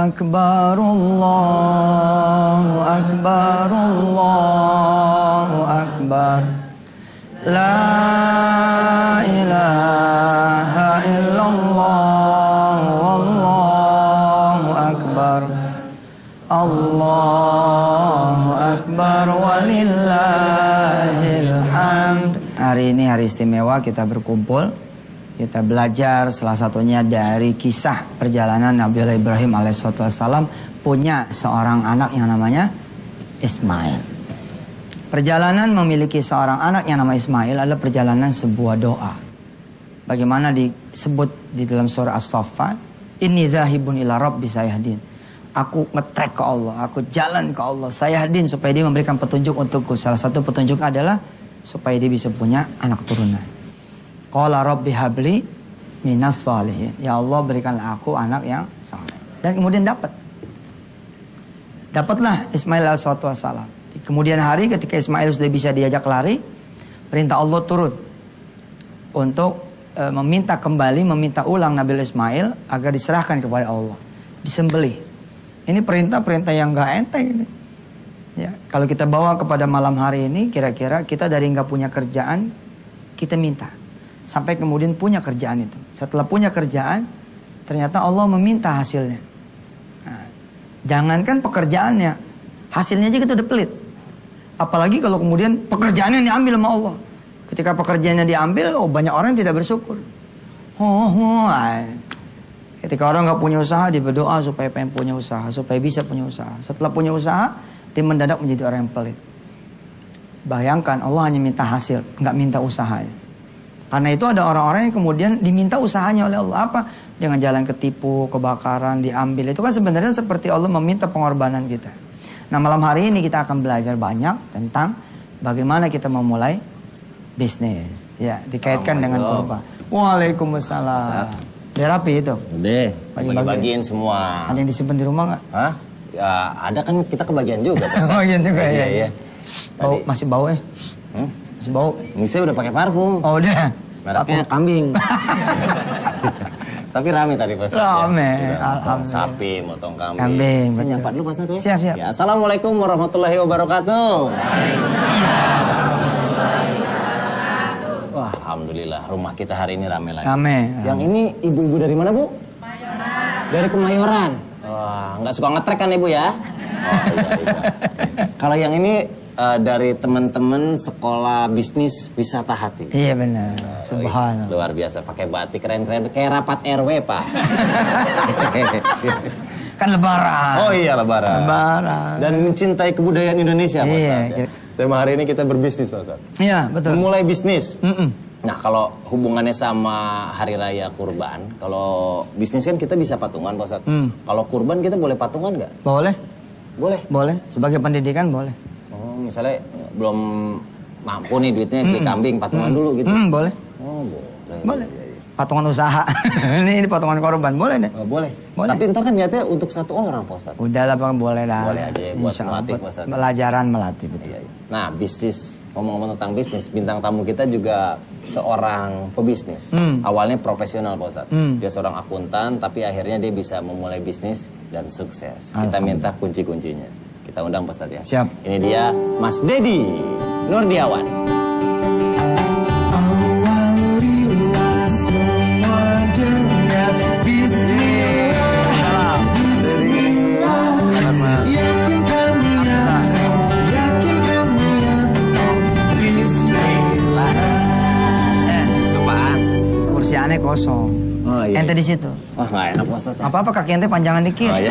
Akbar, Allahu Akbar, Allahu Akbar. La ilaha illallah, wallahu akbar. Allahu Akbar, walillahil hamd. Hari ini hari istimewa, kita berkumpul. Kita belajar salah satunya dari kisah perjalanan Nabi Ibrahim alaihissalam punya seorang anak yang namanya Ismail. Perjalanan memiliki seorang anak yang namanya Ismail adalah perjalanan sebuah doa. Bagaimana disebut di dalam surah As-Saffat, Inni dzahibun ila rabbi sayahdin. Aku ngetrek ke Allah, aku jalan ke Allah, sayahdin, supaya dia memberikan petunjuk untukku. Salah satu petunjuk adalah supaya dia bisa punya anak turunan. Qala rabbi habli minas shalihin. Ya Allah, berikanlah aku anak yang saleh. Dan kemudian dapatlah Ismail alaihissalam. Di kemudian hari ketika Ismail sudah bisa diajak lari, perintah Allah turun untuk meminta ulang Nabi Ismail agar diserahkan kepada Allah, disembelih. Ini perintah-perintah yang gak enteng ini. Ya, kalau kita bawa kepada malam hari ini, kira-kira kita dari nggak punya kerjaan, kita minta. Sampai kemudian punya kerjaan itu. Setelah punya kerjaan, ternyata Allah meminta hasilnya. Nah, jangankan pekerjaannya, hasilnya aja kita udah pelit. Apalagi kalau kemudian pekerjaannya diambil sama Allah. Ketika pekerjaannya diambil, banyak orang yang tidak bersyukur. Ketika orang nggak punya usaha, dia berdoa supaya pengen punya usaha, supaya bisa punya usaha. Setelah punya usaha, dia mendadak menjadi orang yang pelit. Bayangkan Allah hanya minta hasil, nggak minta usahanya. Karena itu ada orang-orang yang kemudian diminta usahanya oleh Allah. Apa? Dengan jalan ketipu, kebakaran, diambil. Itu kan sebenarnya seperti Allah meminta pengorbanan kita. Nah, malam hari ini kita akan belajar banyak tentang bagaimana kita memulai bisnis. Ya, dikaitkan dengan kurban. Waalaikumsalam. Udah rapi itu? Udah, bagi-bagiin semua. Ada yang disimpan di rumah nggak? Hah? Ya, ada kan, kita kebagian juga. Kebagian juga, ya. Bau, masih bau Masih bau. Ini saya udah pakai parfum. Oh, udah. Mereknya kambing. Tapi rame tadi Pak Ustadz. Rame, ya. alhamdulillah. Sapi, motong kambing. Kambing. Saya nyapa dulu Pak Ustadz ya. Siap. Ya, assalamualaikum warahmatullahi wabarakatuh. Wah, alhamdulillah rumah kita hari ini rame lagi. Rame. Yang ini ibu-ibu dari mana, Bu? Kemayoran. Dari Kemayoran. Wah, nggak suka ngetrek kan Ibu ya? Oh, iya. Kalau yang ini dari teman-teman sekolah bisnis wisata hati. Iya benar. Subhanallah. Luar biasa, pakai batik keren-keren kayak rapat RW, Pak. Kan lebaran. Oh iya, lebaran. Dan mencintai kebudayaan Indonesia, Pak Ustadz. Iya. Tema hari ini kita berbisnis, Pak Ustadz. Iya, betul. Memulai bisnis. Nah, kalau hubungannya sama hari raya kurban, kalau bisnis kan kita bisa patungan, Pak Ustadz. Kalau kurban kita boleh patungan nggak? Boleh. Boleh. Sebagai pendidikan boleh. Misalnya belum mampu nih duitnya beli kambing, patungan dulu gitu. Boleh. Oh, boleh. Patungan usaha. ini patungan korban, boleh deh. Boleh. Tapi ntar kan niatnya untuk satu orang, Pak Ustadz. Udahlah, Bang, boleh dah. Boleh aja ya, buat melatih, Pak Ustadz. Pelajaran melatih, betul. Iya. Nah, bisnis. Ngomong-ngomong tentang bisnis, bintang tamu kita juga seorang pebisnis. Awalnya profesional, Pak Ustadz. Dia seorang akuntan, tapi akhirnya dia bisa memulai bisnis dan sukses. Kita minta kunci-kuncinya. Kita undang Pak Ustadz ya. Siap. Ini dia Mas Dedi Nurdiawan. Awalilah semua dengan Bismillah. Bismillah. Yakin kami Bismillah. Apaan? Kursi aneh kosong. Oh, iya. Ente di situ. Wah, nggak enak Pak Ustadz. Apa-apa kaki ente panjangan dikit. Oh iya.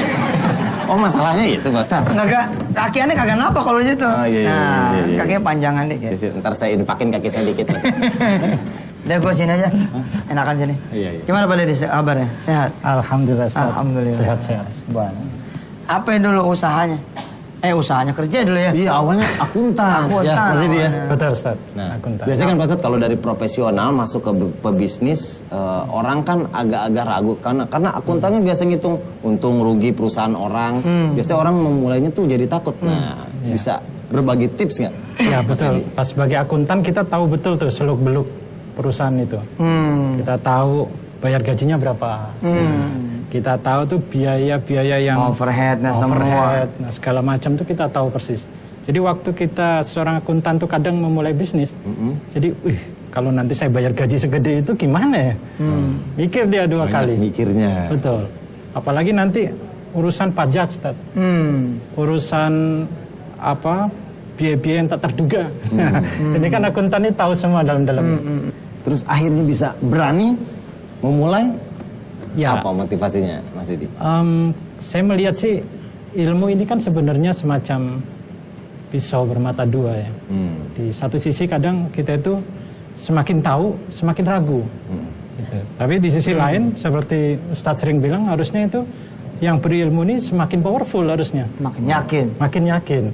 Oh, masalahnya itu Pak Ustadz. Enggak, kaki aneh kagak napa kalau di situ. Oh, iya. Kakinya panjangan dikit. Ntar saya infakin kaki saya dikit. Udah gue sini aja. Enakan sini. Iya, iya. Gimana Pak Deddy kabarnya? Sehat? Alhamdulillah, Ustaz. Alhamdulillah. Sehat-sehat. Apa yang dulu usahanya? Usahanya kerja dulu ya? Iya, awalnya akuntan. Akuntan Ya, pasti dia. awalnya. Betul, Ustaz. Nah, Akuntan. biasanya kan Pak Ustadz kalau dari profesional masuk ke pebisnis, orang kan agak-agak ragu karena akuntannya biasa ngitung untung rugi perusahaan orang. Biasanya orang memulainya tuh jadi takut. Nah, bisa berbagi tips nggak? Ya, betul. Pas sebagai akuntan kita tahu betul tuh seluk-beluk perusahaan itu. Kita tahu bayar gajinya berapa. Kita tahu tuh biaya-biaya yang Overhead, nah, overhead, nah, segala macam tuh kita tahu persis. Jadi waktu kita seorang akuntan tuh kadang memulai bisnis, jadi, kalau nanti saya bayar gaji segede itu gimana ya? Mikir dia dua kali. Mikirnya. Betul. Apalagi nanti urusan pajak, Ustaz. Urusan apa? Biaya-biaya yang tak terduga. Ini kan akuntan ini tahu semua dalam-dalamnya. Terus akhirnya bisa berani memulai. Ya. Apa motivasinya, Mas Didi? Saya melihat sih ilmu ini kan sebenarnya semacam pisau bermata dua ya. Di satu sisi kadang kita itu semakin tahu, semakin ragu. Gitu. Tapi di sisi lain, seperti Ustadz sering bilang, harusnya itu yang berilmu ini semakin powerful harusnya. Makin yakin. Makin yakin.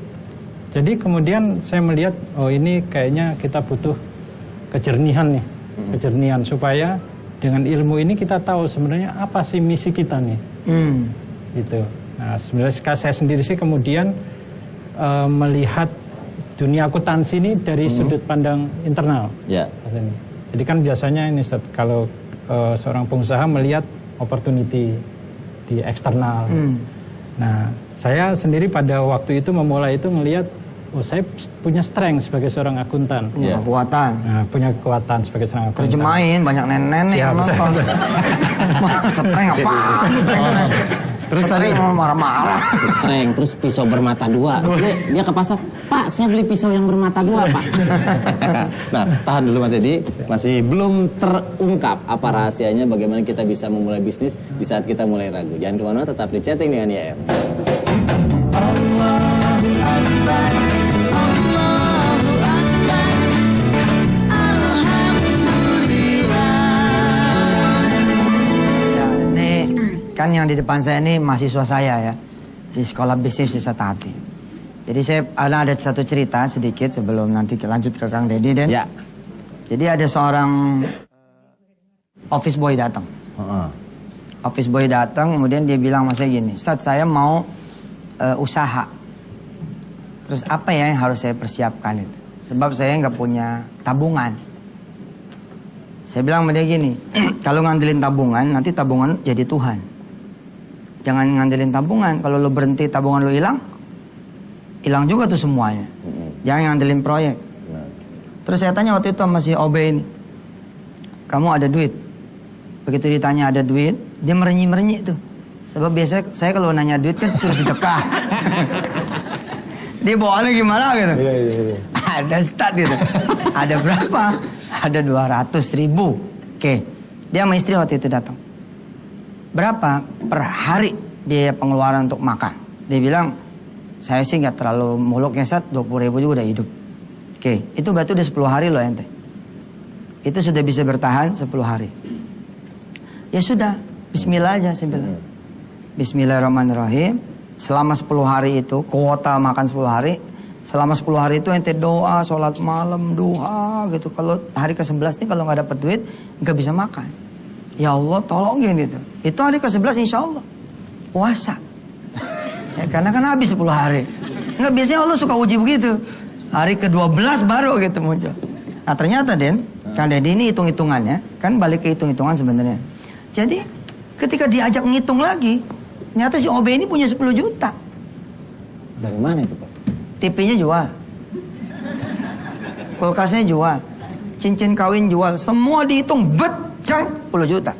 Jadi kemudian saya melihat, oh ini kayaknya kita butuh kejernihan nih. Kejernihan supaya dengan ilmu ini kita tahu sebenarnya apa sih misi kita nih. Gitu. Nah sebenarnya saya sendiri sih kemudian melihat dunia akuntansi ini dari sudut pandang internal. Ya. Jadi kan biasanya ini Ustaz, kalau seorang pengusaha melihat opportunity di eksternal. Nah saya sendiri pada waktu itu memulai itu melihat, oh saya punya strength sebagai seorang akuntan. Punya kekuatan. Nah, punya kekuatan sebagai seorang akuntan. Terjemahin banyak nenek yang nonton. Setreng apa? Terus tadi marah-marah. strength, terus pisau bermata dua. Dia ke pasar, Pak, saya beli pisau yang bermata dua, Pak. Nah, tahan dulu Mas Didi. Masih belum terungkap apa rahasianya bagaimana kita bisa memulai bisnis di saat kita mulai ragu. Jangan kemana, tetap di chatting dengan YM. Kan yang di depan saya ini mahasiswa saya ya, di sekolah bisnis di Satati. Jadi saya ada satu cerita sedikit sebelum nanti lanjut ke Kang Deddy Den. Ya. Jadi ada seorang office boy datang. Office boy datang, kemudian dia bilang sama saya gini, Ustadz saya mau usaha. Terus apa ya yang harus saya persiapkan itu? Sebab saya nggak punya tabungan. Saya bilang sama dia gini, kalau ngandelin tabungan, nanti tabungan jadi Tuhan. Jangan ngandelin tabungan. Kalau lo berhenti tabungan lo hilang juga tuh semuanya. Jangan ngandelin proyek. Terus saya tanya waktu itu sama si OB ini, kamu ada duit? Begitu ditanya ada duit, dia merenyi-merenyi tuh. Sebab biasa saya kalau nanya duit kan suruh sedekah. Dia bawaannya gimana gitu? Ada stat gitu. Ada berapa? Ada 200.000. Oke. Dia sama istri waktu itu datang. Berapa per hari biaya pengeluaran untuk makan? Dia bilang, saya sih nggak terlalu muluk ngesat, 20.000 juga udah hidup. Oke, itu berarti udah 10 hari loh ente. Itu sudah bisa bertahan 10 hari. Ya sudah, bismillah aja saya bilang. Bismillahirrahmanirrahim. Selama 10 hari itu, kuota makan 10 hari. Selama 10 hari itu ente doa, sholat malam, duha gitu. Kalau hari ke-11 nih kalau nggak dapat duit, nggak bisa makan. Ya Allah tolongin itu. Itu hari ke-11 insya Allah puasa. Ya, karena kan habis 10 hari. Nggak, biasanya Allah suka uji begitu. Hari ke-12 baru gitu muncul. Nah ternyata Den, Kang Deddy ini hitung-hitungannya, kan balik ke hitung-hitungan sebenarnya. Jadi ketika diajak ngitung lagi, ternyata si OB ini punya 10 juta. Dari mana itu, Pak? TV-nya jual. Kulkasnya jual. Cincin kawin jual. Semua dihitung, betang 10 juta.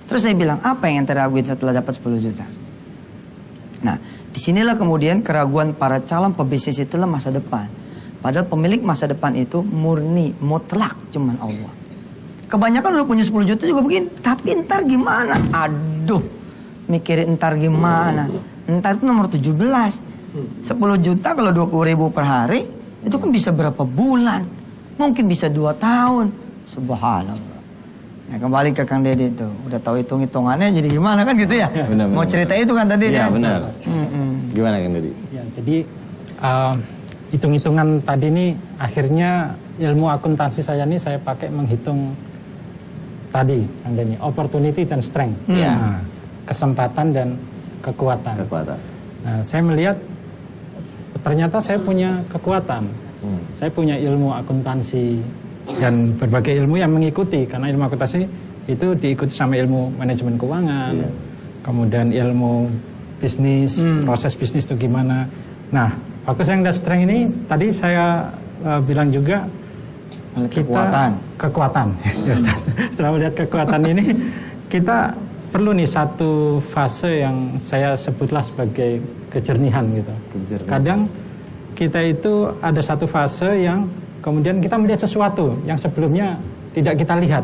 Terus saya bilang, apa yang ente raguin setelah dapat 10 juta? Nah, disinilah kemudian keraguan para calon pebisnis itulah masa depan. Padahal pemilik masa depan itu murni, mutlak, cuman Allah. Kebanyakan udah punya 10 juta juga begini. Tapi ntar gimana? Aduh, mikirin ntar gimana? Ntar itu nomor 17. 10 juta kalau 20.000 per hari, itu kan bisa berapa bulan? Mungkin bisa 2 tahun. Subhanallah. Nah, kembali ke Kang Deddy itu, udah tahu hitung-hitungannya jadi gimana kan gitu ya? Benar, Mau cerita itu kan tadi Iya ya? benar. Gimana kan tadi? Ya, jadi hitung-hitungan tadi ini akhirnya ilmu akuntansi saya ini saya pakai menghitung tadi, Kang Denny, opportunity dan strength. Nah, kesempatan dan kekuatan. Nah, saya melihat ternyata saya punya kekuatan. Saya punya ilmu akuntansi dan berbagai ilmu yang mengikuti, karena ilmu akuntansi itu diikuti sama ilmu manajemen keuangan, kemudian ilmu bisnis, proses bisnis itu gimana. Nah, waktu saya ngeliat strength ini, tadi saya bilang juga kekuatan. Ya, Ustaz. Setelah melihat kekuatan ini, kita perlu nih satu fase yang saya sebutlah sebagai kejernihan gitu. Kadang kita itu ada satu fase yang kemudian kita melihat sesuatu yang sebelumnya tidak kita lihat.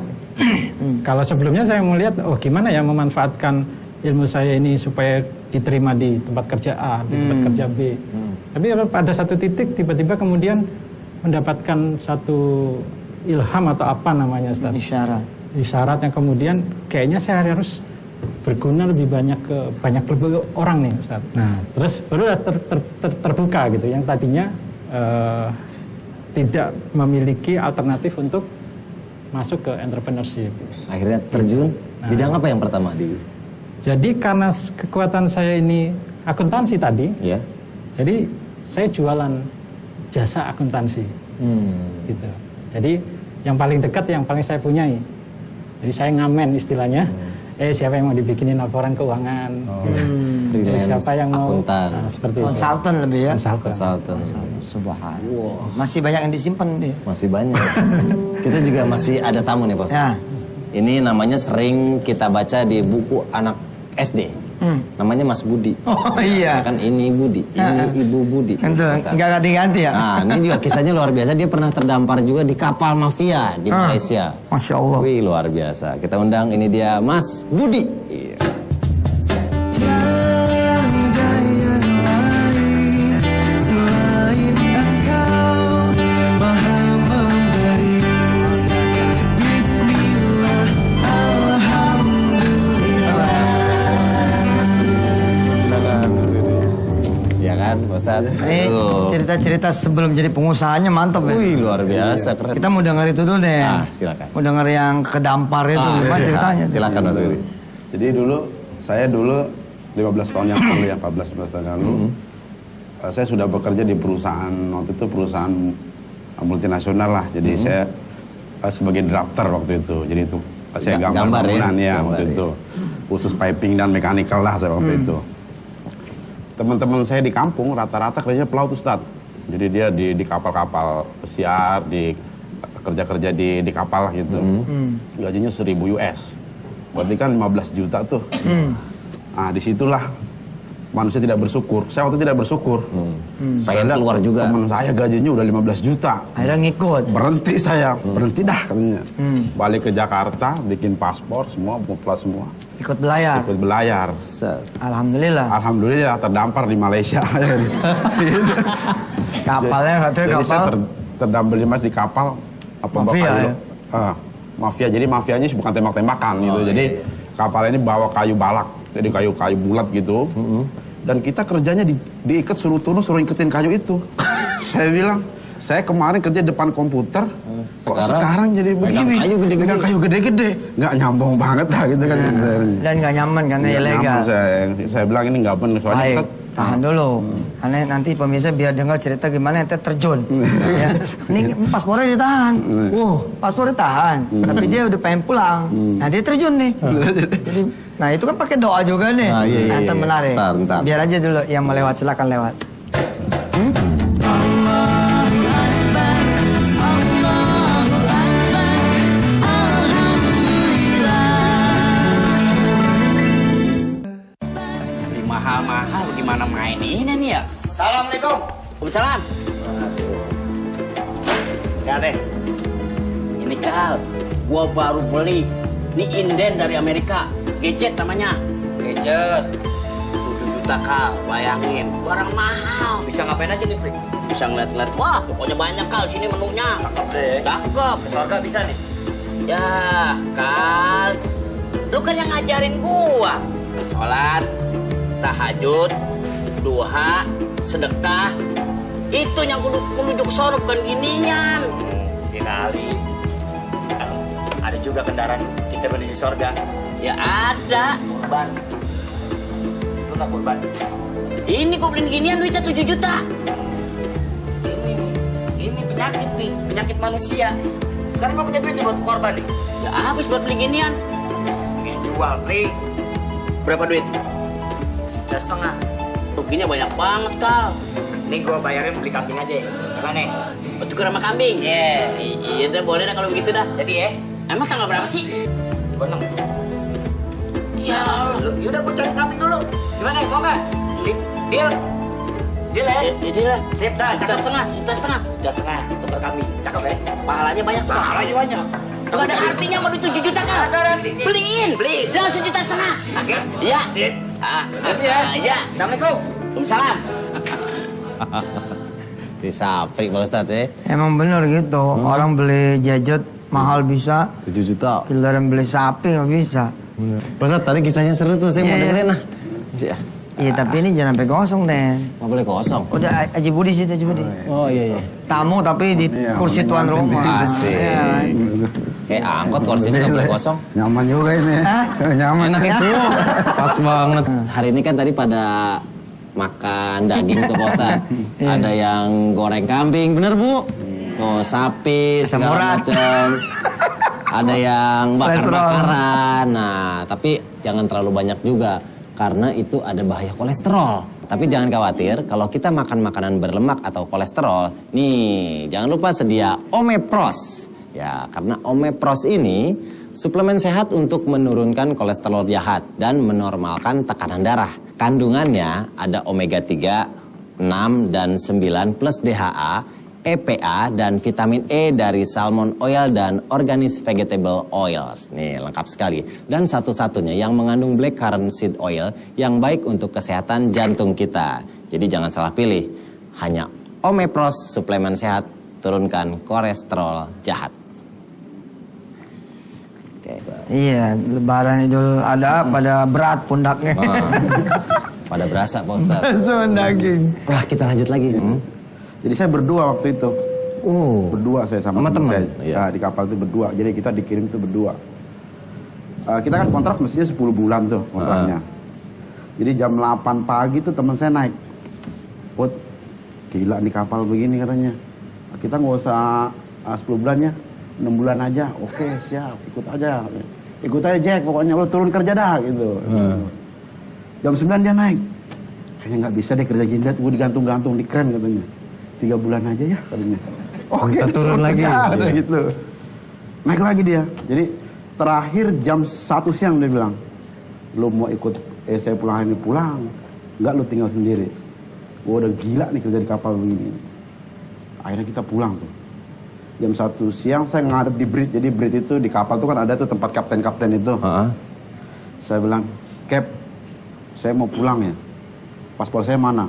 Kalau sebelumnya saya melihat, oh gimana ya memanfaatkan ilmu saya ini supaya diterima di tempat kerja A, di tempat kerja B. Tapi pada satu titik tiba-tiba kemudian mendapatkan satu ilham atau apa namanya, Ustaz? Isyarat yang kemudian kayaknya saya harus berguna lebih banyak ke lebih orang nih, Ustaz. Nah, terus baru terbuka gitu yang tadinya tidak memiliki alternatif untuk masuk ke entrepreneurship. Akhirnya terjun bidang apa yang pertama di? Jadi karena kekuatan saya ini akuntansi tadi, jadi saya jualan jasa akuntansi, gitu. Jadi yang paling dekat, yang paling saya punyai. Jadi saya ngamen istilahnya. Siapa yang mau dibikinin laporan keuangan? Siapa yang mau akuntan? Seperti itu. Konsultan lebih ya? Konsultan. Subhanallah. Masih banyak yang disimpan dia. Masih banyak. Kita juga masih ada tamu nih, Pak. Ya. Ini namanya sering kita baca di buku anak SD. Namanya Mas Budi. Oh iya. Kan ini Budi, ini Ibu Budi. Itu nggak ganti-ganti ya? Nah, ini juga kisahnya luar biasa. Dia pernah terdampar juga di kapal mafia di Malaysia. Masya Allah. Wih, luar biasa. Kita undang, ini dia Mas Budi. Iya. Tiada yang lain selain Engkau Maha memberi. Bismillah, Alhamdulillah. Ya kan, Pak Ustadz? Ini cerita-cerita sebelum jadi pengusahanya mantap ya. Wih, luar biasa, keren. Kita mau denger itu dulu deh. Silakan. Mau denger yang kedampar itu. Gimana ceritanya? Silakan, Mas Budi. Jadi saya dulu 15 tahun yang lalu ya, 14 tahun yang lalu, saya sudah bekerja di perusahaan, waktu itu perusahaan multinasional lah. Jadi saya sebagai drafter waktu itu. Jadi itu saya gambar bangunan ya waktu itu. Khusus piping dan mechanical lah saya waktu itu. Teman-teman saya di kampung rata-rata kerjanya pelaut, Ustadz. Jadi dia di kapal-kapal pesiar, di kerja-kerja di kapal lah gitu. Gajinya 1.000 US. Berarti kan 15 juta tuh. Nah, disitulah manusia tidak bersyukur. Saya waktu itu tidak bersyukur. Pengen keluar juga. Teman saya gajinya udah 15 juta. Akhirnya ngikut. Berhenti saya. Berhenti dah katanya. Balik ke Jakarta, bikin paspor, semua, plus semua. Ikut belayar. Ikut belayar. Alhamdulillah. Alhamdulillah terdampar di Malaysia. Kapalnya katanya Jadi kapal. saya terdampar di kapal. Mafia ya? Mafia. Jadi mafianya bukan tembak-tembakan gitu. Jadi kapal ini bawa kayu balak. Jadi kayu-kayu bulat gitu. Dan kita kerjanya diikat, suruh turun, suruh iketin kayu itu. Saya bilang, saya kemarin kerja depan komputer. Kok sekarang jadi begini? Pegang kayu gede-gede. Nggak nyambung banget dah gitu kan. Dan nggak nyaman karena Nggak ilegal. nyaman, saya bilang ini nggak benar. Soalnya Baik, kita, tahan dulu. Karena nanti pemirsa biar dengar cerita gimana ente terjun. Ya. Ini paspornya ditahan. Paspor ditahan. Tapi dia udah pengen pulang. Nah dia terjun nih. Jadi, nah itu kan pakai doa juga nih. Nah, ntar menarik. Ntar. Biar aja dulu yang mau lewat silakan lewat. Mahal-mahal gimana maininnya nih ya? Assalamualaikum. Waalaikumsalam. Sehat deh. Ini Kal, gua baru beli. Ini inden dari Amerika. Gadget namanya. Gadget. 7 juta Kal, bayangin. Barang mahal. Bisa ngapain aja nih, Pri? Bisa ngeliat-ngeliat. Wah, pokoknya banyak Kal. Sini menunya. Cakep deh. Cakep. Ke surga bisa nih. Ya, Kal. Lu kan yang ngajarin gua. Sholat, tahajud, duha, sedekah. Itu yang kudu ke sono, bukan ginian. Kali. Kan ada juga kendaraan kita menuju surga. Ya ada. Kurban. Lu tak kurban? Ini gua beliin ginian duitnya 7 juta. Ini penyakit nih, penyakit manusia. Sekarang gak punya duit nih buat korban nih. Ya habis buat beli ginian. Pengen jual, Pri. Berapa duit? 1,5 juta. Ruginya banyak banget, Kal. Ini gua bayarin beli kambing aja. Gimana? Oh, tuker sama kambing? Yeah. Iya dah, boleh dah kalau begitu dah. Jadi ya, Emang tanggal berapa sih? 26. Ya Allah. Yaudah gua cari kambing dulu. Gimana? Mau nggak? Deal? Deal ya? Jadi lah. Sip dah, Juta cakep. setengah, juta setengah. Sudah setengah, tukar kambing. Cakep ya? Pahalanya banyak tuh. Pahalanya banyak. Gak ada artinya mau duit 7 juta, Kal. Ada artinya. Beliin. Beli. Dan 1,5 juta. Oke. Iya. Sip. Hati ya. Iya. Assalamualaikum. Waalaikumsalam. Disapri Pak Ustadz ya. Emang bener gitu. Orang beli gadget mahal bisa. 7 juta. Giliran beli sapi nggak bisa. Pak Ustadz tadi kisahnya seru tuh, saya mau Iya, iya. dengerin lah. Iya tapi ini jangan sampai kosong Den. Mau boleh kosong. Udah Haji Budi situ Haji Budi. Oh iya iya. Tamu tapi di Iya, kursi tuan rumah. Asik. Iya, kan? Kayak angkot kursinya nggak boleh kosong. Nyaman juga ini. Nyaman. Enak itu. Pas banget. Hari ini kan tadi pada makan daging tuh Pak Ustadz. Ada yang goreng kambing, bener Bu? Oh, sapi, segala urat. macam. Ada yang bakar-bakaran. Nah, tapi jangan terlalu banyak juga. Karena itu ada bahaya kolesterol. Tapi jangan khawatir, kalau kita makan makanan berlemak atau kolesterol, nih, jangan lupa sedia Omepros. Ya, karena Omepros ini suplemen sehat untuk menurunkan kolesterol jahat dan menormalkan tekanan darah. Kandungannya ada omega 3, 6, dan 9 plus DHA, EPA, dan vitamin E dari salmon oil dan organic vegetable oils. Nih, lengkap sekali. Dan satu-satunya yang mengandung blackcurrant seed oil yang baik untuk kesehatan jantung kita. Jadi jangan salah pilih. Hanya Omepros, suplemen sehat, turunkan kolesterol jahat. Oke. Iya, lebaran Idul Adha pada berat pundaknya. Pada berasa Pak Ustadz. Bakso daging. Wah, kita lanjut lagi. Jadi saya berdua waktu itu. Oh. Berdua saya sama Sama teman teman? saya. Iya. Ya, di kapal itu berdua. Jadi kita dikirim itu berdua. Kita kan kontrak mestinya 10 bulan tuh kontraknya. Jadi jam 8 pagi tuh teman saya naik. Put, gila nih kapal begini katanya. Kita nggak usah 10 bulan ya, 6 bulan aja. Oke, siap, ikut aja. Ikut aja Jack, pokoknya lo turun kerja dah gitu. Jam 9 dia naik. Kayaknya nggak bisa deh kerja gini, lihat gue digantung-gantung di kren katanya. 3 bulan aja ya katanya. Oke, Kita turun lagi. Iya. Gitu. Naik lagi dia. Jadi terakhir jam 1 siang dia bilang, lo mau ikut saya pulang hari ini pulang, nggak lo tinggal sendiri. Gue udah gila nih kerja di kapal begini. Akhirnya kita pulang tuh. Jam 1 siang saya ngadep di bridge. Jadi bridge itu di kapal tuh kan ada tuh tempat kapten-kapten itu. Saya bilang, Cap, saya mau pulang ya. Paspor saya mana?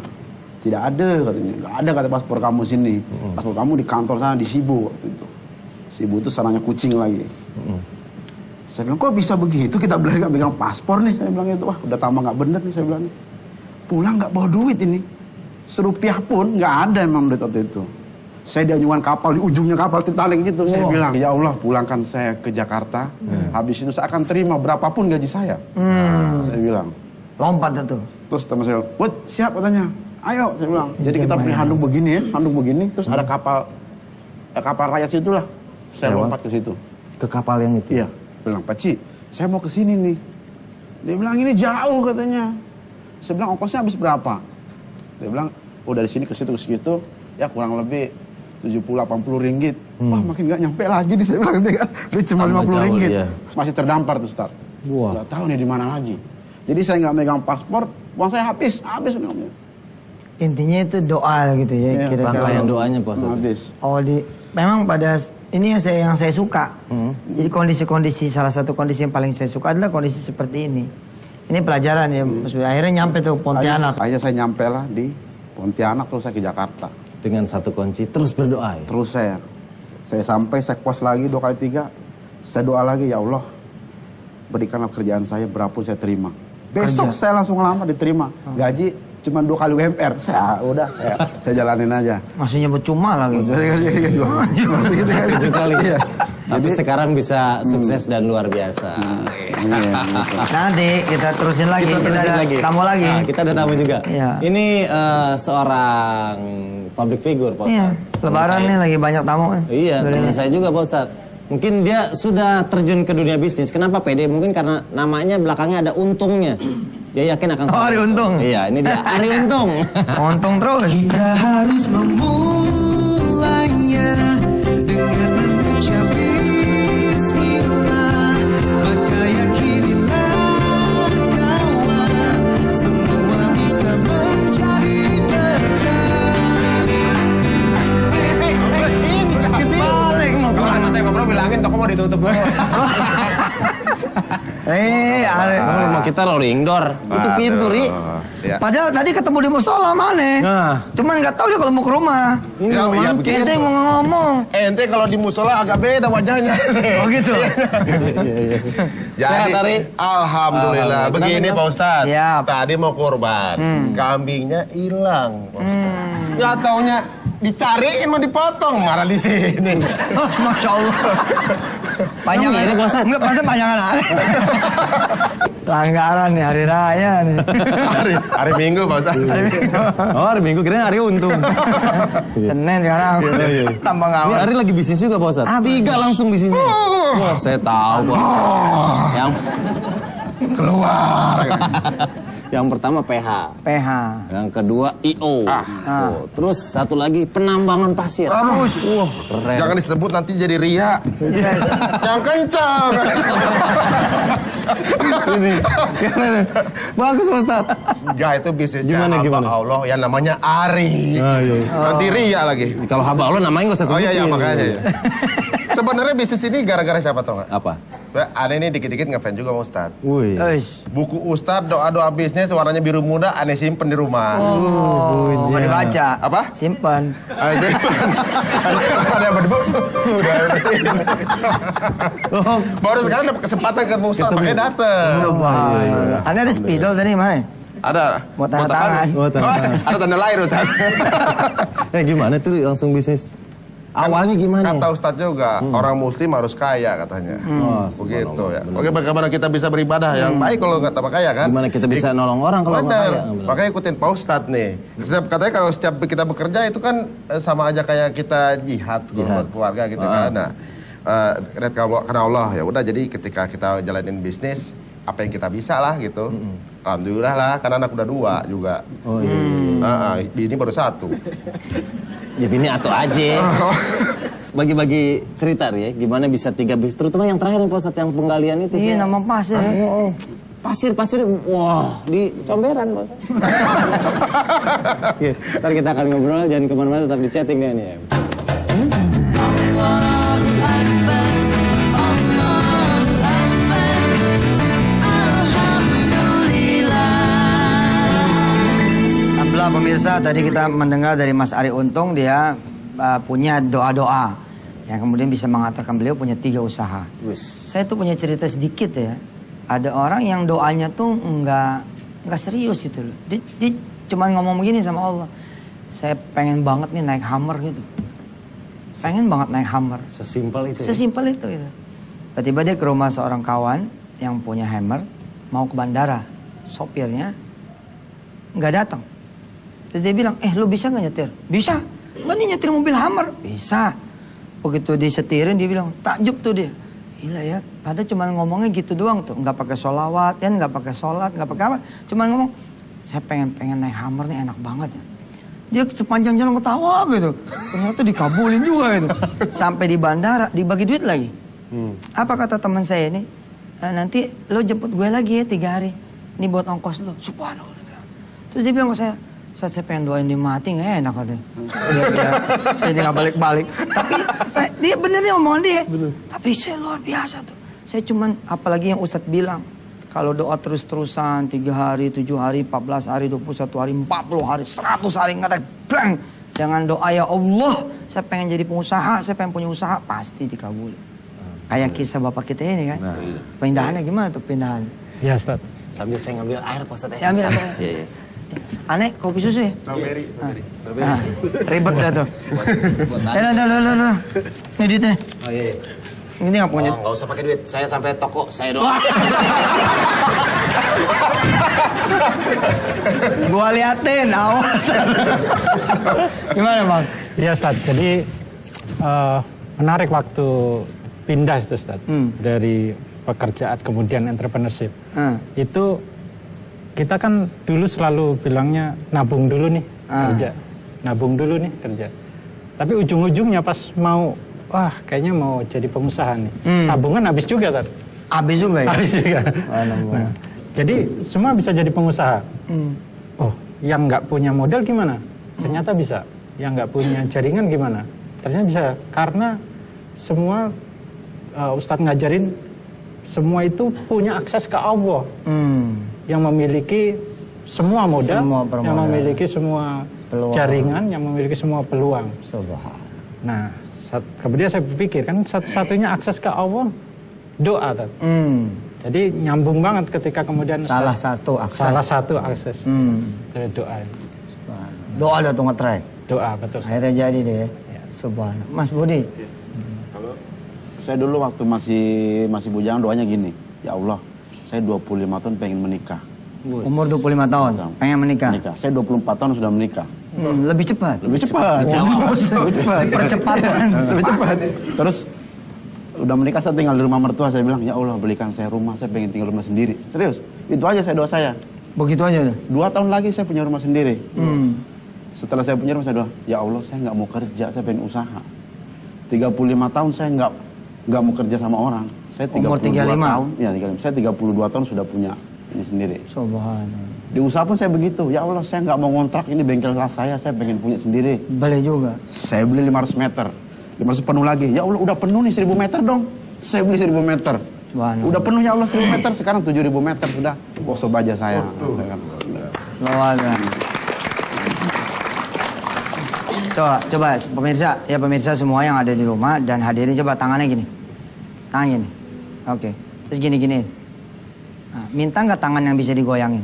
Tidak ada katanya. Nggak ada kata paspor kamu sini. Paspor kamu di kantor sana di Sibu waktu itu. Sibu itu sarangnya kucing lagi. Saya bilang, kok bisa begitu? Kita belajar nggak pegang paspor nih. Saya bilang itu, wah udah tambah nggak bener nih. Saya bilang, pulang nggak bawa duit ini. Serupiah pun nggak ada emang duit waktu itu. Saya di anjungan kapal, di ujungnya kapal Titanic gitu. Saya bilang, ya Allah pulangkan saya ke Jakarta. Habis itu saya akan terima berapapun gaji saya. Saya bilang. Lompat itu. Terus teman saya, "Wot, siap," katanya. "Ayo," saya bilang. Jadi kita punya handuk begini ya, handuk begini. Terus ada kapal rakyat situ lah. Saya lompat ke situ. Ke kapal yang itu? Iya. Bilang, "Paci, saya mau ke sini nih." Dia bilang, "Ini jauh," katanya. Saya bilang, "Ongkosnya habis berapa?" Dia bilang, "Oh dari sini ke situ ke situ, ya kurang lebih 70-80 ringgit." Wah makin gak nyampe lagi nih, saya bilang. Dia cuma 50 ringgit. Iya. Masih terdampar tuh Ustaz. Wah. Gak tahu nih di mana lagi. Jadi saya nggak megang paspor, uang saya habis uangnya. Intinya itu doa gitu ya Iya, kira-kira. Rangkaian doanya Pak Ustadz. Habis. Oh memang pada ini yang saya suka. Jadi kondisi-kondisi salah satu kondisi yang paling saya suka adalah kondisi seperti ini. Ini pelajaran ya. Maksudnya akhirnya nyampe tuh Pontianak. Akhirnya saya nyampe lah di Pontianak terus saya ke Jakarta. Dengan satu kunci terus berdoa ya? Terus saya sampai saya kos lagi 2 kali 3. Saya doa lagi, ya Allah, berikanlah kerjaan saya berapa saya terima. Besok saya langsung ngelamar diterima. Gaji cuma 2 kali UMR. Saya jalanin aja. Masih nyebut cuma lagi. Iya. Tapi sekarang bisa sukses dan luar biasa. Nanti kita terusin lagi. Kita ada tamu lagi. Nah, kita ada tamu juga. Iya. Ini seorang public figure, Pak Iya. Ustadz. Lebaran nih lagi banyak tamu. Iya, teman saya juga, Pak Ustadz. Mungkin dia sudah terjun ke dunia bisnis. Kenapa pede? Mungkin karena namanya belakangnya ada untungnya. Dia yakin akan Oh, Ari Untung. Iya, ini dia Ari Untung. Untung terus. Kita harus memulainya dengan mengucap bismillah. Maka yakinilah kawan, semua bisa menjadi berkah. Balik mau pulang. Saya ngobrol bilangin toko mau ditutup dulu. Ari. Rumah kita rolling door. Itu pintu, Ri. Ya. Padahal tadi ketemu di musola mana? Nah. Cuman nggak tahu dia kalau mau ke rumah. Ini Ya, rumah iya, kita. begitu. Ente mau ngomong. Ente kalau di musola agak beda wajahnya. Oh gitu. Sehat, Ari? Alhamdulillah. Begini Pak Ustadz. Siap. Tadi mau kurban. Kambingnya hilang Pak Ustadz. Nggak taunya dicariin mau dipotong, marah di sini. Oh, Masya Allah. Panjang Emang mirip, Pak Ustadz? Enggak, pasti panjangan hari. Langgaran nih, hari raya nih. hari Minggu Pak Ustadz. Oh, hari Minggu kirain Ari Untung. Senin sekarang. Tambah Ini ngawal. Ari lagi bisnis juga, Pak Ustadz. 3 langsung bisnisnya. Wah, saya tahu, Pak. Keluar. Yang pertama PH. PH. Yang kedua IO. Oh, terus satu lagi penambangan pasir. Keren. Jangan disebut nanti jadi ria. Yang kencang. Bagus, Pak Ustadz. Enggak, itu bisnisnya Gimana, hamba gimana? Allah yang namanya Ari. Nanti ria lagi. Kalau haba Allah namanya nggak usah Oh sebutin. iya, makanya. Ya. Sebenarnya bisnis ini gara-gara siapa tau nggak? Apa? Aneh ini dikit-dikit ngefans juga sama Ustadz. Wih. Eish. Buku Ustadz doa-doa bisnis warnanya biru muda, aneh simpen di rumah. Oh, mau dibaca. Apa? Simpan. Ada yang berdebu, udah bersihin. Baru sekarang dapat kesempatan ketemu Ustadz, makanya dateng. Subhanallah. Anda ada spidol tadi mana? Ada. Buat tanda tangan. Buat tanda tangan. Ada tanda lahir Ustadz. Gimana tuh langsung bisnis? Awalnya gimana? Kata Ustadz juga, orang muslim harus kaya katanya. Begitu ya. Oke, bagaimana kita bisa beribadah yang baik kalau nggak tambah kaya kan? Gimana kita bisa nolong orang kalau nggak Benar. kaya? Makanya ikutin Pak Ustadz nih. Katanya kalau setiap kita bekerja itu kan sama aja kayak kita jihad buat keluarga gitu kan. Nah, red karena Allah ya udah, jadi ketika kita jalanin bisnis apa yang kita bisa lah gitu. Alhamdulillah lah, karena anak udah 2 juga. Oh iya. Ini baru 1. Ya bini atau aja. Bagi-bagi cerita ya, gimana bisa 3 bisnis, terutama yang terakhir nih Pak Ustadz, yang penggalian itu. Iya, nama pasir. Pasir, wah, di comberan Pak Ustadz. Oke, ntar kita akan ngobrol, jangan kemana-mana, tetap di chatting deh nih. Alhamdulillah pemirsa, tadi kita mendengar dari Mas Ari Untung, dia punya doa-doa yang kemudian bisa mengatakan beliau punya 3 usaha. Saya tuh punya cerita sedikit ya. Ada orang yang doanya tuh nggak serius gitu loh. Dia cuma ngomong begini sama Allah. Saya pengen banget nih naik Hummer gitu. Pengen banget naik Hummer. Sesimpel itu. Sesimpel itu gitu. Tiba-tiba dia ke rumah seorang kawan yang punya Hummer, mau ke bandara. Sopirnya nggak datang. Terus dia bilang, lu bisa nggak nyetir? Bisa. Nggak nih nyetir mobil Hummer? Bisa. Begitu disetirin dia bilang, takjub tuh dia. Gila ya, padahal cuma ngomongnya gitu doang tuh. Nggak pakai sholawat, ya nggak pakai sholat, nggak pakai apa. Cuma ngomong, saya pengen naik Hummer nih, enak banget ya. Dia sepanjang jalan ketawa gitu. Ternyata dikabulin juga gitu. Sampai di bandara, dibagi duit lagi. Apa kata teman saya ini? Nanti lo jemput gue lagi ya 3 hari. Ini buat ongkos lo. Subhanallah. Terus dia bilang ke saya pengen doain dia mati, nggak enak katanya. Dia nggak balik-balik. Tapi dia benernya omongan dia. Tapi saya luar biasa tuh. Saya cuman, apalagi yang Ustadz bilang, kalau doa terus-terusan 3 hari, 7 hari, 14 hari, 21 hari, 40 hari, 100 hari, nggak ada bang. Jangan doa ya Allah, saya pengen jadi pengusaha, saya pengen punya usaha, pasti dikabulin. Kayak kisah bapak kita ini kan. Pindahannya gimana tuh pindahan? Ya Ustaz. Sambil saya ngambil air Pak Ustadz. Ya, ambil. Iya, iya. Aneh, kopi susu ya? Strawberry. Ah, ribet dah tuh. Dah. Ini duitnya. Oh iya. Ini nggak punya. Oh, nggak usah pakai duit. Saya sampai toko, saya doang. Gua liatin, awas. Gimana bang? Iya Ustaz, jadi menarik waktu pindah itu Ustaz. Dari pekerjaan kemudian entrepreneurship. Itu kita kan dulu selalu bilangnya nabung dulu nih kerja. Nabung dulu nih kerja. Tapi ujung-ujungnya pas mau, wah kayaknya mau jadi pengusaha nih. Tabungan habis juga Ustaz. Habis juga ya? Habis juga. Nah, jadi semua bisa jadi pengusaha. Oh, yang nggak punya modal gimana? Ternyata bisa. Yang nggak punya jaringan gimana? Ternyata bisa. Karena semua Ustadz ngajarin semua itu punya akses ke Allah. Yang memiliki semua modal, yang memiliki semua peluang. Jaringan, yang memiliki semua peluang. Nah, kemudian saya berpikir kan satu-satunya akses ke Allah doa. Jadi nyambung banget ketika kemudian Salah satu akses. Dari doa. Doa udah tuh nge-try. Doa betul. Akhirnya jadi deh. Subhanallah. Mas Budi. Kalau saya dulu waktu masih bujang doanya gini, ya Allah, saya 25 tahun pengen menikah. Umur 25 tahun, pengen menikah. Saya 24 tahun sudah menikah. Lebih cepat. Lebih cepat. Percepatan. Lebih cepat. Terus udah menikah saya tinggal di rumah mertua, saya bilang, ya Allah belikan saya rumah, saya pengen tinggal rumah sendiri. Serius, itu aja doa saya. Begitu aja udah? 2 tahun lagi saya punya rumah sendiri. Setelah saya punya rumah, saya doa, ya Allah saya nggak mau kerja, saya pengen usaha. 35 tahun saya nggak mau kerja sama orang. Saya 32 tahun, ya 35. Saya 32 tahun sudah punya ini sendiri. Subhanallah. Di usaha pun saya begitu, ya Allah saya nggak mau ngontrak ini bengkel saya pengen punya sendiri. Boleh juga. Saya beli 500 meter. 500 penuh lagi. Ya Allah udah penuh nih 1000 meter dong. Saya beli 1000 meter. Udah penuh ya Allah 1000 meter. Sekarang 7000 meter sudah. Wah sobaja saya. Lawaga. Coba pemirsa semua yang ada di rumah dan hadirin coba tangannya gini. Tangan gini. Oke. Terus gini. Nah, minta nggak tangan yang bisa digoyangin?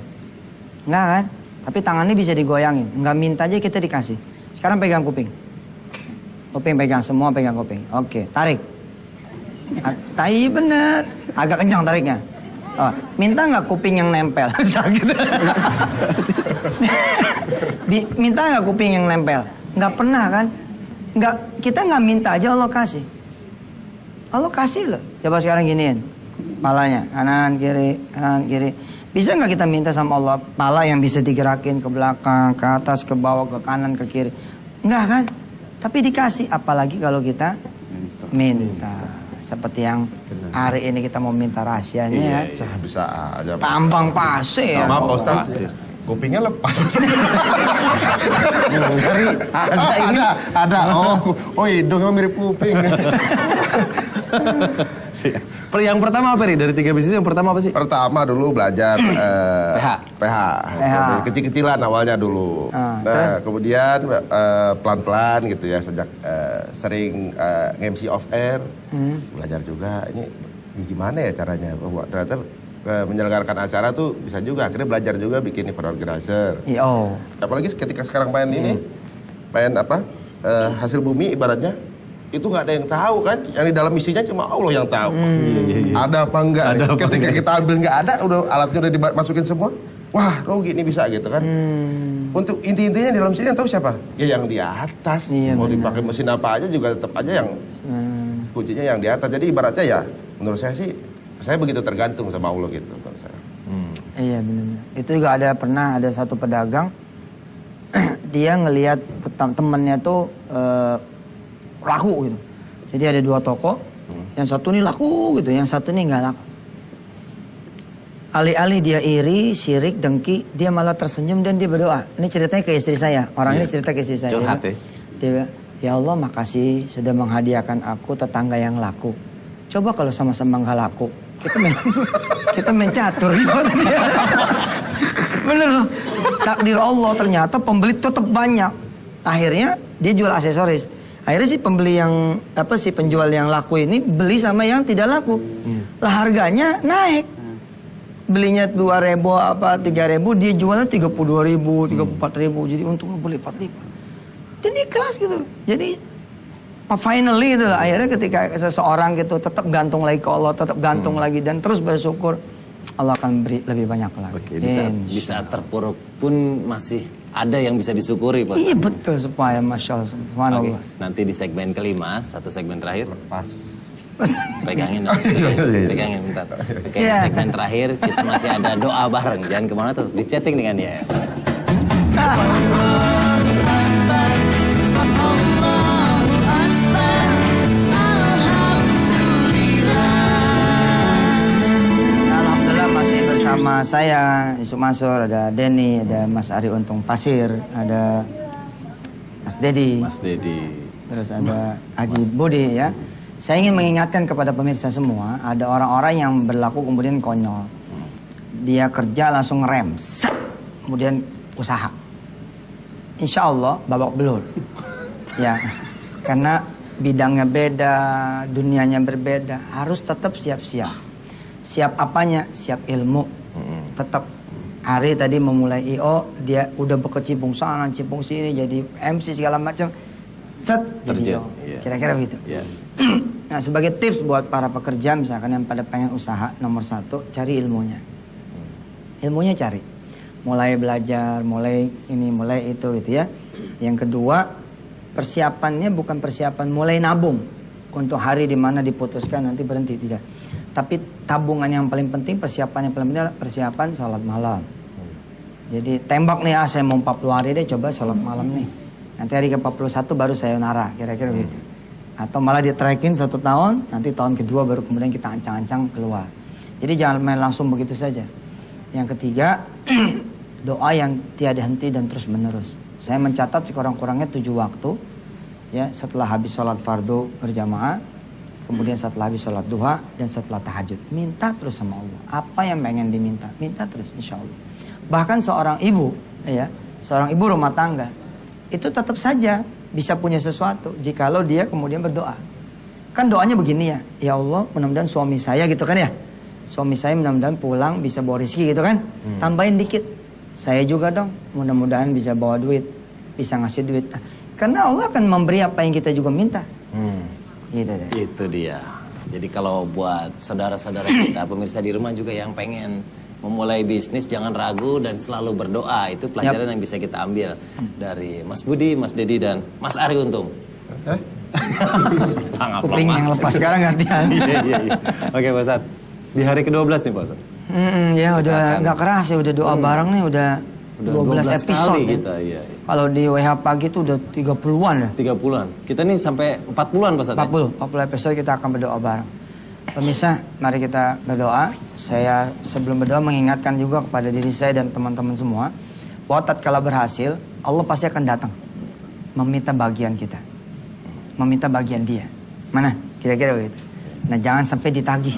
Nggak kan? Tapi tangannya bisa digoyangin. Nggak minta aja kita dikasih. Sekarang pegang kuping. Kuping pegang, semua pegang kuping. Oke, tarik. Tai bener. Agak kencang tariknya. Oh, minta nggak kuping yang nempel? Sakit. Minta nggak kuping yang nempel? Nggak pernah kan? Kita nggak minta aja Allah kasih. Allah kasih loh. Coba sekarang giniin. Palanya, kanan kiri. Bisa nggak kita minta sama Allah pala yang bisa digerakin ke belakang, ke atas, ke bawah, ke kanan, ke kiri? Nggak kan? Tapi dikasih, apalagi kalau kita minta. Seperti yang hari ini kita mau minta rahasianya ya. Bisa aja. Tambang pasir. Maaf Pak Ustaz, kupingnya lepas. Ada. Oh hidungnya mirip kuping. Yang pertama apa nih? Dari 3 bisnis yang pertama apa sih? Pertama dulu belajar PH. Kecil-kecilan awalnya dulu. Nah, kemudian pelan-pelan gitu ya, sejak sering MC off air, belajar juga ini gimana ya caranya. Ternyata menyelenggarakan acara tuh bisa juga. Akhirnya belajar juga bikin event organizer. Apalagi ketika sekarang main ini, main hasil bumi ibaratnya. Itu nggak ada yang tahu kan, yang di dalam isinya cuma Allah yang tahu. Ada apa enggak? Ketika kita ambil nggak ada, udah alatnya udah dimasukin semua. Wah, rugi ini bisa gitu kan. Untuk inti-intinya di dalam sini yang tahu siapa? Ya yang di atas. Mau dipakai mesin apa aja juga tetap aja yang kuncinya yang di atas. Jadi ibaratnya ya, menurut saya sih, saya begitu tergantung sama Allah gitu menurut saya. Iya benar. Itu juga pernah ada satu pedagang, dia ngelihat temennya tuh laku gitu. Jadi ada 2 toko, yang satu nih laku gitu, yang satu nih nggak laku. Alih-alih dia iri, syirik, dengki, dia malah tersenyum dan dia berdoa. Ini ceritanya ke istri saya. Orang ini cerita ke istri saya. Curhat ya? Dia bilang, ya Allah makasih sudah menghadiahkan aku tetangga yang laku. Coba kalau sama-sama nggak laku, kita main catur gitu. Bener loh. Takdir Allah ternyata pembeli tetap banyak. Akhirnya dia jual aksesoris. Akhirnya si pembeli yang si penjual yang laku ini beli sama yang tidak laku. Lah harganya naik. Belinya 2.000 3.000, dia jualnya 32.000, 34.000. Jadi untungnya berlipat-lipat. Dan ikhlas gitu. Jadi finally itu akhirnya ketika seseorang gitu tetap gantung lagi ke Allah, tetap gantung lagi dan terus bersyukur, Allah akan beri lebih banyak lagi. Oke, di saat terpuruk pun masih ada yang bisa disyukuri, Pak. Iya betul, supaya Masya Allah, subhanallah. Oke, nanti di segmen kelima, satu segmen terakhir. Pas. Pegangin, pegangin bentar. Oke, Iya. segmen terakhir kita masih ada doa bareng. Jangan kemana tuh, di chatting dengan dia. Alhamdulillah masih bersama saya, Yusuf Mansur, ada Denny, ada Mas Ari Untung Pasir, ada Mas Dedi, Mas Dedi. terus ada Haji Budi ya. Saya ingin mengingatkan kepada pemirsa semua, ada orang-orang yang berlaku kemudian konyol. Dia kerja langsung ngerem, set, kemudian usaha. Insya Allah babak belur. Ya, karena bidangnya beda, dunianya berbeda, harus tetap siap-siap. Siap apanya? Siap ilmu. Tetap. Ari tadi memulai IO, dia udah berkecimpung sana, cimpung sini, jadi MC segala macam. Set, jadi Terjun, IO. iya. Kira-kira begitu. Ya. Nah, sebagai tips buat para pekerja misalkan yang pada pengen usaha, nomor 1, cari ilmunya. Ilmunya cari. Mulai belajar, mulai ini, mulai itu gitu ya. Yang kedua, persiapannya bukan persiapan mulai nabung untuk hari di mana diputuskan nanti berhenti, tidak. Tapi tabungan yang paling penting, persiapan yang paling penting adalah persiapan sholat malam. Jadi tembak nih, saya mau 40 hari deh coba sholat malam nih. Nanti hari ke-41 baru sayonara, kira-kira begitu. Atau malah di-tracking 1 tahun, nanti tahun kedua baru kemudian kita ancang-ancang keluar. Jadi jangan main langsung begitu saja. Yang ketiga, doa yang tiada henti dan terus menerus. Saya mencatat sekurang-kurangnya 7 waktu. Ya, setelah habis sholat fardu berjamaah, kemudian setelah habis sholat duha, dan setelah tahajud. Minta terus sama Allah. Apa yang pengen diminta, minta terus insya Allah. Bahkan seorang ibu, ya, seorang ibu rumah tangga, itu tetap saja bisa punya sesuatu jikalau dia kemudian berdoa. Kan doanya begini ya, ya Allah mudah-mudahan suami saya gitu kan ya. Suami saya mudah-mudahan pulang bisa bawa rezeki gitu kan. Tambahin dikit. Saya juga dong mudah-mudahan bisa bawa duit, bisa ngasih duit. Karena Allah akan memberi apa yang kita juga minta. Gitu deh. Itu dia. Jadi kalau buat saudara-saudara kita, pemirsa di rumah juga yang pengen memulai bisnis, jangan ragu dan selalu berdoa. Itu pelajaran yang bisa kita ambil dari Mas Budi, Mas Dedi, dan Mas Ari Untung. Kuping yang lepas sekarang gantian. Iya. Oke, Pak Ustadz. Di hari ke-12 nih, Pak Ustadz. Ya udah nggak keras ya, udah doa bareng nih udah 12 episode kali ya. kita, iya. Kalau di WH pagi itu udah 30-an ya. 30-an. Kita nih sampai 40-an, Pak Ustadz. 40 episode kita akan berdoa bareng. Pemirsa, mari kita berdoa. Saya sebelum berdoa mengingatkan juga kepada diri saya dan teman-teman semua, bahwa tatkala berhasil, Allah pasti akan datang meminta bagian kita, meminta bagian Dia. Mana? Kira-kira begitu. Nah, jangan sampai ditagih,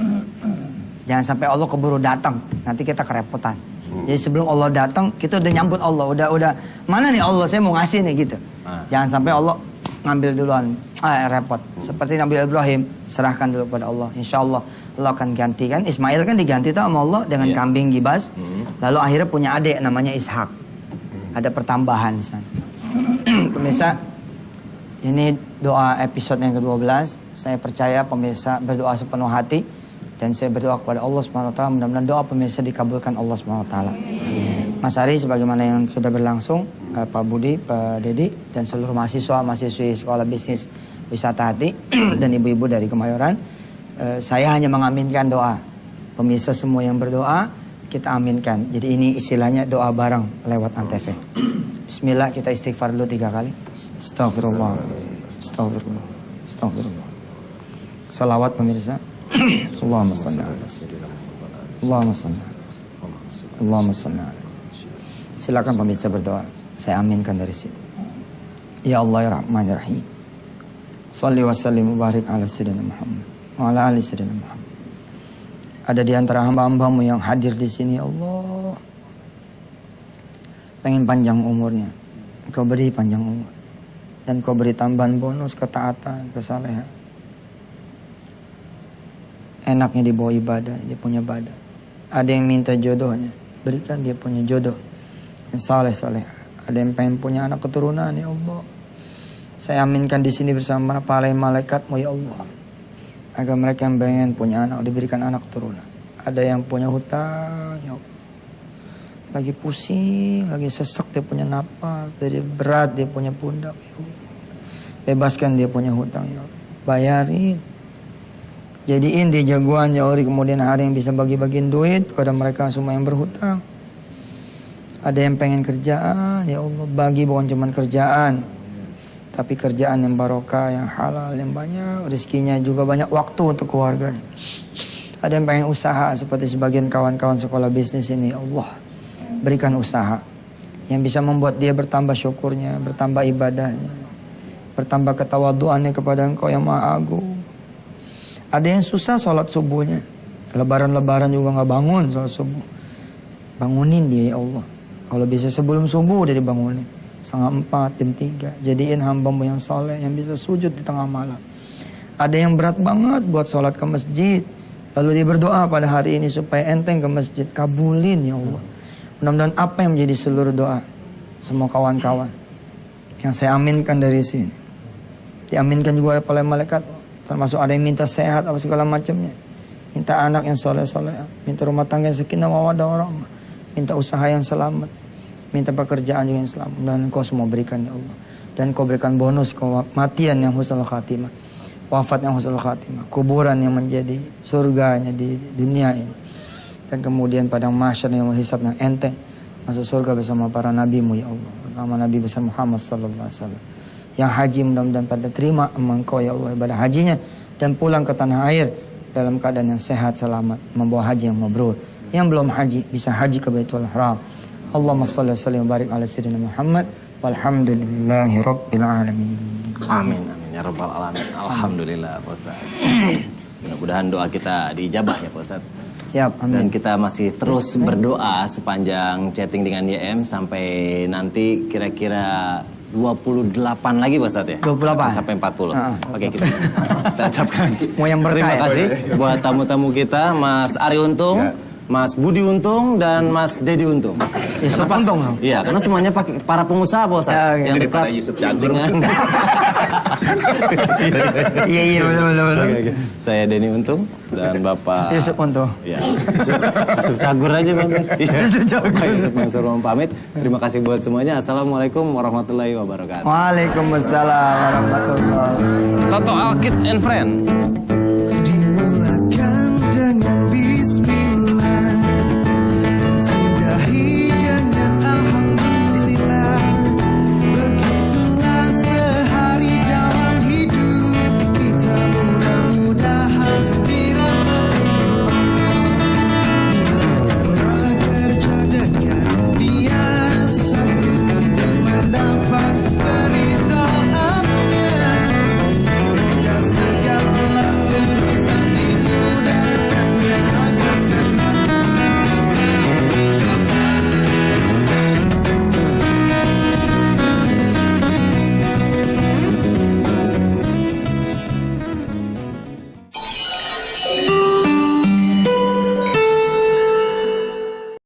jangan sampai Allah keburu datang, nanti kita kerepotan. Jadi sebelum Allah datang, kita udah nyambut Allah, udah mana nih Allah, saya mau ngasih nih gitu. Jangan sampai Allah ngambil duluan, repot. Seperti Nabi Ibrahim, serahkan dulu pada Allah. Insya Allah Allah akan gantikan. Ismail kan diganti sama Allah dengan kambing gibas. Lalu akhirnya punya adik namanya Ishak. Ada pertambahan di sana. Pemirsa, ini doa episode yang ke-12. Saya percaya pemirsa berdoa sepenuh hati. Dan saya berdoa kepada Allah SWT, mudah-mudahan doa pemirsa dikabulkan Allah SWT. Mas Ari sebagaimana yang sudah berlangsung, Pak Budi, Pak Dedi, dan seluruh mahasiswi Sekolah Bisnis Wisata Hati dan ibu-ibu dari Kemayoran, saya hanya mengaminkan doa. Pemirsa semua yang berdoa, kita aminkan. Jadi ini istilahnya doa bareng lewat Antv. Bismillah, kita istighfar dulu 3 kali. Astagfirullah, astagfirullah, astagfirullah. Salawat pemirsa. Allahumma salli ala sayyidina Muhammad. Allahumma salli. Allahumma salli ala. Silakan pemirsa berdoa. Saya aminkan dari sini. Ya Allah ya Rahman ya Rahim. Salli wa sallim mubarak ala sayyidina Muhammad wa ala ali sayyidina Muhammad. Ada di antara hamba-hambamu yang hadir di sini, ya Allah. Pengen panjang umurnya. Engkau beri panjang umur. Dan kau beri tambahan bonus ketaatan, kesalehan. Enaknya dibawa ibadah, dia punya badan. Ada yang minta jodohnya, berikan dia punya jodoh yang saleh. Ada yang pengen punya anak keturunan, ya Allah. Saya aminkan di sini bersama para malaikat-Mu, ya Allah. Agar mereka yang pengen punya anak diberikan anak keturunan. Ada yang punya hutang, ya Allah. Lagi pusing, lagi sesek dia punya napas, jadi berat dia punya pundak, ya Allah. Bebaskan dia punya hutang, ya Allah. Bayarin. Jadiin dia jagoan, ya Allah, kemudian hari yang bisa bagi-bagiin duit pada mereka semua yang berhutang. Ada yang pengen kerjaan, ya Allah, bagi bukan cuma kerjaan, tapi kerjaan yang barokah, yang halal, yang banyak, rezekinya juga banyak, waktu untuk keluarganya. Ada yang pengen usaha seperti sebagian kawan-kawan sekolah bisnis ini, ya Allah, berikan usaha yang bisa membuat dia bertambah syukurnya, bertambah ibadahnya, bertambah ketawaduannya kepada Engkau yang Maha Agung. Ada yang susah sholat subuhnya, lebaran juga nggak bangun sholat subuh. Bangunin dia, ya Allah. Kalau bisa sebelum subuh udah dibangunin, 3:30, jam 3. Jadiin hamba-Mu yang soleh yang bisa sujud di tengah malam. Ada yang berat banget buat sholat ke masjid, lalu dia berdoa pada hari ini supaya enteng ke masjid. Kabulin, ya Allah. Mudah-mudahan apa yang menjadi seluruh doa semua kawan-kawan yang saya aminkan dari sini, diaminkan juga oleh malaikat. Termasuk ada yang minta sehat apa segala macamnya, minta anak yang soleh-soleh, minta rumah tangga yang sakinah mawaddah warahmah, minta usaha yang selamat, minta pekerjaan juga yang selamat. Dan Engkau semua berikan, ya Allah. Dan Engkau berikan bonus kematian yang husnul khatimah, wafat yang husnul khatimah, kuburan yang menjadi surganya di dunia ini. Dan kemudian pada mahsyar yang hisab yang enteng, masuk surga bersama para nabi-Mu, ya Allah. Pertama Nabi besar Muhammad sallallahu alaihi wasallam. Yang haji mudah-mudahan pada terima Engkau, ya Allah, ibadah hajinya, dan pulang ke tanah air dalam keadaan yang sehat selamat, membawa haji yang mabrur. Yang belum haji bisa haji ke Baitul Haram. Allahumma shalli wa sallim wa barik ala sayyidina Muhammad walhamdulillahi rabbil alamin. Amin, amin ya rabbal alamin. Alhamdulillah, Pak Ustaz. Mudah-mudahan doa kita diijabah ya, Pak Ustaz. Siap, amin. Dan kita masih terus berdoa sepanjang chatting dengan YM sampai nanti kira-kira 28 lagi Pak Ustaz ya? 28 sampai 40. Oke, kita ucapkan mau yang berkah, terima ya? kasih buat tamu-tamu kita, Mas Ari Untung, Mas Budi Untung, dan Mas Dedi Untung. Yusuf Untung. Iya, karena semuanya para pengusaha Pak Ustaz. Yang dekat para Yusuf Cagur. Iya, betul. Saya Denny Untung dan Bapak Yusuf Untung. Ya, Yusuf Cagur aja Bang. Yusuf Cagur. Yusuf Mansur pamit. Terima kasih buat semuanya. Assalamualaikum warahmatullahi wabarakatuh. Waalaikumsalam warahmatullahi wabarakatuh. Toto Alkit and Friend.